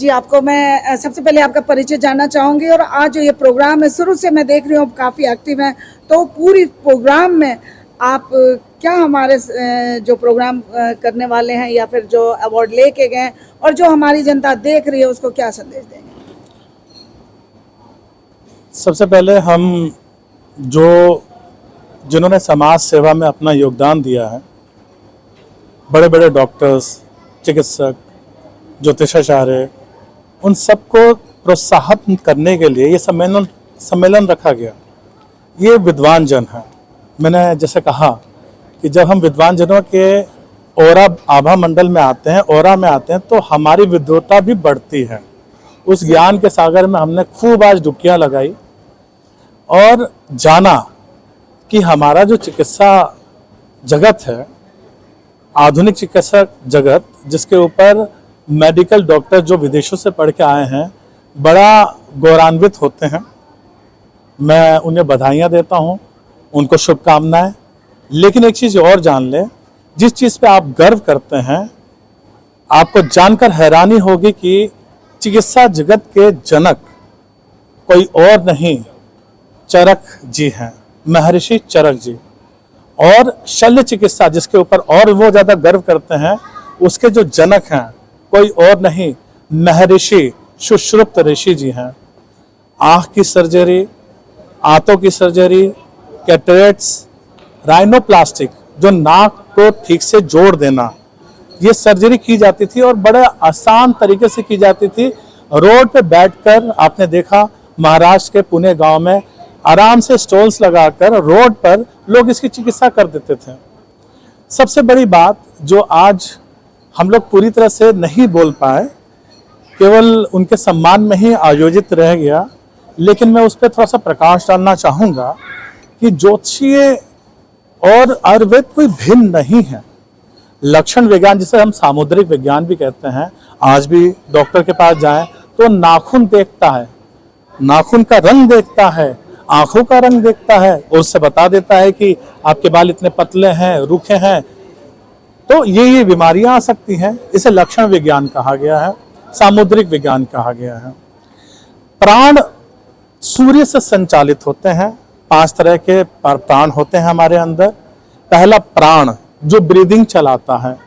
जी, आपको मैं सबसे पहले आपका परिचय जानना चाहूँगी। और आज जो ये प्रोग्राम है, शुरू से मैं देख रही हूँ काफ़ी एक्टिव हैं, तो पूरी प्रोग्राम में आप क्या हमारे जो प्रोग्राम करने वाले हैं या फिर जो अवार्ड लेके गए और जो हमारी जनता देख रही है उसको क्या संदेश देंगे? सबसे पहले हम जिन्होंने समाज सेवा में अपना योगदान दिया है, बड़े बड़े डॉक्टर्स, चिकित्सक, ज्योतिषाचार्य, उन सबको प्रोत्साहित करने के लिए ये सम्मेलन रखा गया। ये विद्वान जन है। मैंने जैसे कहा कि जब हम विद्वान जनों के आभा मंडल में आते हैं, ओरा में आते हैं, तो हमारी विद्वता भी बढ़ती है। उस ज्ञान के सागर में हमने खूब आज डुबकियां लगाई और जाना कि हमारा जो चिकित्सा जगत है, आधुनिक चिकित्सा जगत, जिसके ऊपर मेडिकल डॉक्टर जो विदेशों से पढ़ के आए हैं, बड़ा गौरवान्वित होते हैं। मैं उन्हें बधाइयाँ देता हूँ, उनको शुभकामनाएं। लेकिन एक चीज़ और जान लें, जिस चीज़ पे आप गर्व करते हैं, आपको जानकर हैरानी होगी कि चिकित्सा जगत के जनक कोई और नहीं, चरक जी हैं, महर्षि चरक जी। और शल्य चिकित्सा जिसके ऊपर और वो ज़्यादा गर्व करते हैं, उसके जो जनक हैं कोई और नहीं, महर्षि सुश्रुत ऋषि जी हैं। आँख की सर्जरी, आंतों की सर्जरी, कैटरेक्ट्स, राइनोप्लास्टिक, जो नाक को ठीक से जोड़ देना, ये सर्जरी की जाती थी और बड़े आसान तरीके से की जाती थी। रोड पे बैठकर आपने देखा, महाराष्ट्र के पुणे गांव में आराम से स्टॉल्स लगाकर रोड पर लोग इसकी चिकित्सा कर देते थे। सबसे बड़ी बात जो आज हम लोग पूरी तरह से नहीं बोल पाए, केवल उनके सम्मान में ही आयोजित रह गया, लेकिन मैं उस पर थोड़ा सा प्रकाश डालना चाहूँगा कि ज्योतिषीय और आयुर्वेद कोई भिन्न नहीं है। लक्षण विज्ञान, जिसे हम सामुद्रिक विज्ञान भी कहते हैं, आज भी डॉक्टर के पास जाएं तो नाखून देखता है, नाखून का रंग देखता है, आंखों का रंग देखता है और उससे बता देता है कि आपके बाल इतने पतले हैं, रूखे हैं, तो ये बीमारियां आ सकती हैं। इसे लक्षण विज्ञान कहा गया है, सामुद्रिक विज्ञान कहा गया है। प्राण सूर्य से संचालित होते हैं। 5 तरह के प्राण होते हैं हमारे अंदर। पहला प्राण जो ब्रीदिंग चलाता है,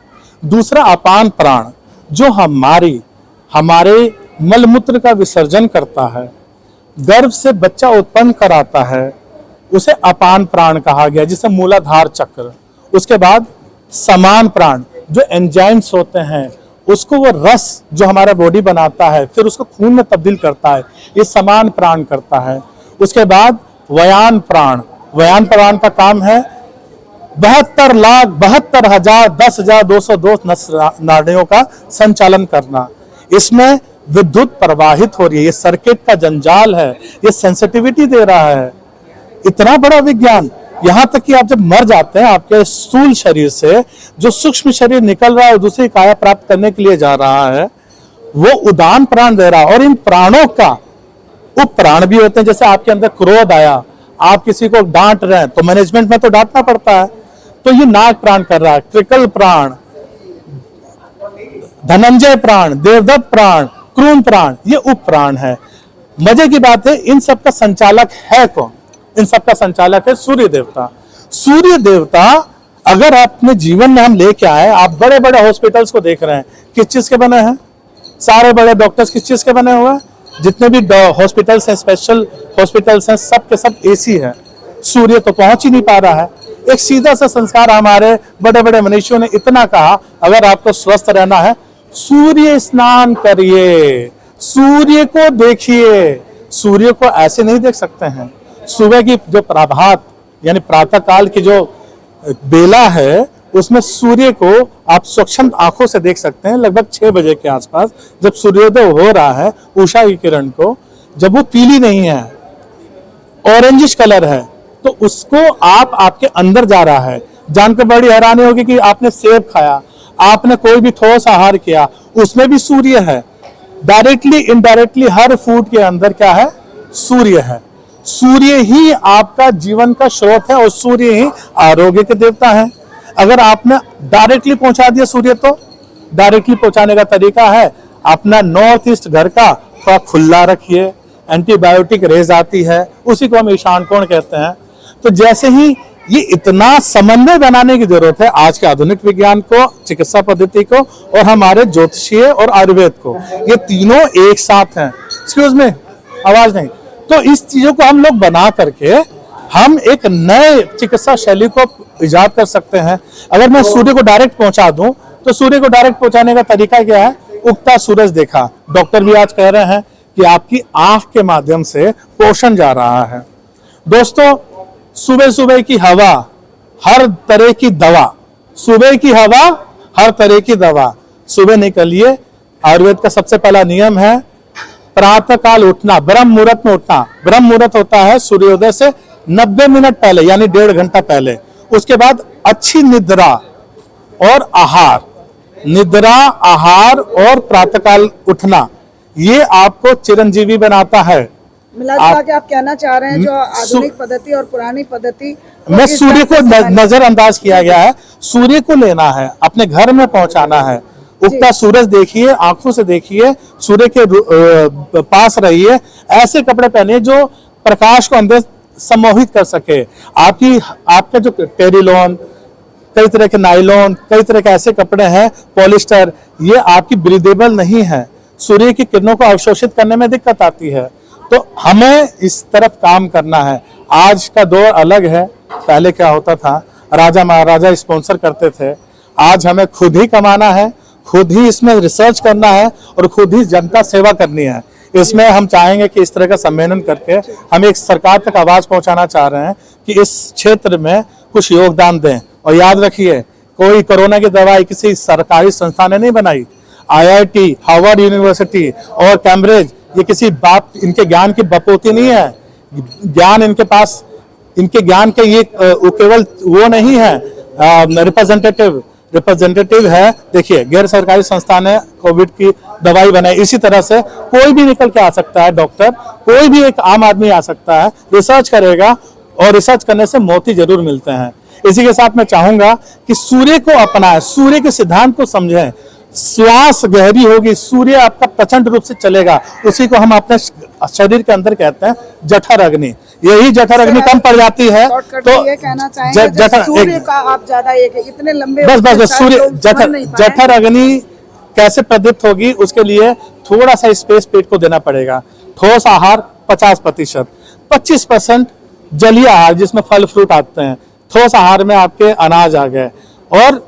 दूसरा अपान प्राण जो हमारे मलमूत्र का विसर्जन करता है, गर्भ से बच्चा उत्पन्न कराता है, उसे अपान प्राण कहा गया, जिसे मूलाधार चक्र। उसके बाद समान प्राण जो एंजाइम्स होते हैं, उसको वो रस जो हमारा बॉडी बनाता है, फिर उसको खून में तब्दील करता है, ये समान प्राण करता है। उसके बाद वयान प्राण, वयान प्राण का काम है 72,72,10,202 नस नाड़ियों का संचालन करना। इसमें विद्युत प्रवाहित हो रही है, ये सर्किट का जंजाल है, ये सेंसिटिविटी दे रहा है। इतना बड़ा विज्ञान, यहाँ तक कि आप जब मर जाते हैं, आपके स्थूल शरीर से जो सूक्ष्म शरीर निकल रहा है और दूसरी काया प्राप्त करने के लिए जा रहा है, वो उदान प्राण दे रहा है। और इन प्राणों का उप प्राण भी होते हैं। जैसे आपके अंदर क्रोध आया, आप किसी को डांट रहे हैं, तो मैनेजमेंट में तो डांटना पड़ता है, तो ये नाग प्राण कर रहा है, ट्रिकल प्राण, धनंजय प्राण, देवदत्त प्राण, क्रून प्राण, ये उप प्राण है। मजे की बात है, इन सब का संचालक है कौन? इन सब का संचालक है सूर्य देवता। सूर्य देवता अगर अपने जीवन में हम लेके आए, आप बड़े बड़े हॉस्पिटल्स को देख रहे हैं, किस चीज के बने हैं? सारे बड़े डॉक्टर्स किस चीज के बने हुए हैं? जितने भी हॉस्पिटल्स हैं, स्पेशल हॉस्पिटल्स हैं, सब के सब एसी है। सूर्य तो पहुंच ही नहीं पा रहा है। एक सीधा सा संस्कार हमारे बड़े बड़े मनुष्यों ने इतना कहा, अगर आपको स्वस्थ रहना है, सूर्य स्नान करिए, सूर्य को देखिए। सूर्य को ऐसे नहीं देख सकते हैं। सुबह की जो प्रभात यानी प्रातः काल की जो बेला है, उसमें सूर्य को आप सूक्ष्म आंखों से देख सकते हैं। लगभग 6 बजे के आसपास जब सूर्योदय हो रहा है, उषा की किरण को, जब वो पीली नहीं है, ऑरेंजिश कलर है, तो उसको आपके अंदर जा रहा है। जानकर बड़ी हैरानी होगी कि आपने सेब खाया, आपने कोई भी ठोस आहार किया, उसमें भी सूर्य है। डायरेक्टली इनडायरेक्टली हर फूड के अंदर क्या है? सूर्य है। सूर्य ही आपका जीवन का स्रोत है और सूर्य ही आरोग्य के देवता है। अगर आपने डायरेक्टली पहुंचा दिया सूर्य, तो डायरेक्टली पहुंचाने का तरीका है, अपना नॉर्थ ईस्ट घर का थोड़ा खुला रखिए, एंटीबायोटिक रेज आती है, उसी को हम ईशान कोण कहते हैं। तो जैसे ही ये इतना समन्वय बनाने की जरूरत है आज के आधुनिक विज्ञान को, चिकित्सा पद्धति को और हमारे ज्योतिषीय और आयुर्वेद को, ये तीनों एक साथ हैं। एक्सक्यूज में आवाज नहीं। तो इस चीजों को हम लोग बना करके हम एक नए चिकित्सा शैली को इजाद कर सकते हैं। अगर मैं सूर्य को डायरेक्ट पहुंचा दूं तो सूर्य को डायरेक्ट पहुंचाने का तरीका क्या है? उगता सूरज देखा। डॉक्टर भी आज कह रहे हैं कि आपकी आंख के माध्यम से पोषण जा रहा है। दोस्तों, सुबह सुबह की हवा हर तरह की दवा, सुबह की हवा हर तरह की दवा। सुबह निकलिए, आयुर्वेद का सबसे पहला नियम है प्रातः काल उठना, ब्रह्म मुहूर्त में उठना। ब्रह्म मुहूर्त होता है सूर्योदय से 90 मिनट पहले, यानी 1.5 घंटा पहले। उसके बाद अच्छी निद्रा और आहार, निद्रा, आहार और प्रातःकाल उठना, ये आपको चिरंजीवी बनाता है। मिला जुला के आप कहना चाह रहे हैं जो आधुनिक पद्धति और पुरानी पद्धति में सूर्य को नजरअंदाज किया गया है। सूर्य को लेना है, अपने घर में पहुंचाना है। उगता सूरज देखिए, आंखों से देखिए, सूर्य के पास रहिए, ऐसे कपड़े पहनिए जो प्रकाश को अंदर सम्मोहित कर सके। आपके जो टेरिलॉन, कई तरह के नायलॉन, कई तरह के ऐसे कपड़े हैं, पॉलिस्टर, ये आपकी ब्रीदेबल नहीं है। सूर्य की किरणों को अवशोषित करने में दिक्कत आती है। तो हमें इस तरफ काम करना है। आज का दौर अलग है। पहले क्या होता था, राजा महाराजा स्पॉन्सर करते थे। आज हमें खुद ही कमाना है, खुद ही इसमें रिसर्च करना है और खुद ही जनता सेवा करनी है। इसमें हम चाहेंगे कि इस तरह का सम्मेलन करके हम एक सरकार तक आवाज पहुंचाना चाह रहे हैं कि इस क्षेत्र में कुछ योगदान दें। और याद रखिए, कोई कोरोना की दवाई किसी सरकारी संस्था ने नहीं बनाई। IIT, हार्वर्ड यूनिवर्सिटी और कैम्ब्रिज, ये किसी बाप, इनके ज्ञान की बपोती नहीं है। ज्ञान इनके पास, इनके ज्ञान के ये केवल वो नहीं है रिप्रेजेंटेटिव है। देखिए, गैर सरकारी संस्था ने कोविड की दवाई बनाई। इसी तरह से कोई भी निकल के आ सकता है, डॉक्टर, कोई भी एक आम आदमी आ सकता है, रिसर्च करेगा और रिसर्च करने से मोती जरूर मिलते हैं। इसी के साथ मैं चाहूंगा कि सूर्य को अपनाएं, सूर्य के सिद्धांत को समझें। श्वास गहरी होगी, सूर्य आपका प्रचंड रूप से चलेगा। उसी को हम अपने शरीर के अंदर कहते हैं जठर अग्नि। यही जठर अग्नि कम पड़ जाती है तो ये कहना चाहेंगे सूर्य का आप ज्यादा इतने लंबे बस सूर्य जठर अग्नि कैसे प्रदीप्त होगी, उसके लिए थोड़ा सा स्पेस पेट को देना पड़ेगा। ठोस आहार 50%, 25% जलीय आहार जिसमें फल फ्रूट आते हैं। ठोस आहार में आपके अनाज आ गए और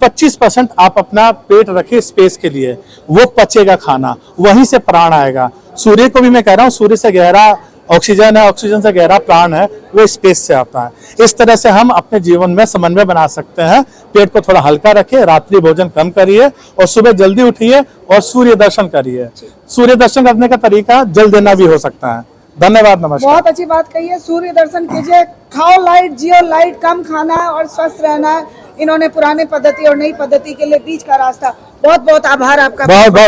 25% आप अपना पेट रखिए स्पेस के लिए, वो पचेगा खाना, वहीं से प्राण आएगा। सूर्य को भी मैं कह रहा हूँ, सूर्य से गहरा ऑक्सीजन है, ऑक्सीजन से गहरा प्राण है, वो स्पेस से आता है। इस तरह से हम अपने जीवन में समन्वय बना सकते हैं। पेट को थोड़ा हल्का रखिए, रात्रि भोजन कम करिए और सुबह जल्दी उठिए और सूर्य दर्शन करिए। सूर्य दर्शन करने का तरीका जल देना भी हो सकता है। धन्यवाद, नमस्कार। बहुत अच्छी बात कही है। सूर्य दर्शन कीजिए, खाओ लाइट, जियो लाइट, कम खाना है और स्वस्थ रहना है। इन्होंने पुराने पद्धति और नई पद्धति के लिए बीच का रास्ता। बहुत बहुत आभार आपका। बहुत बहुत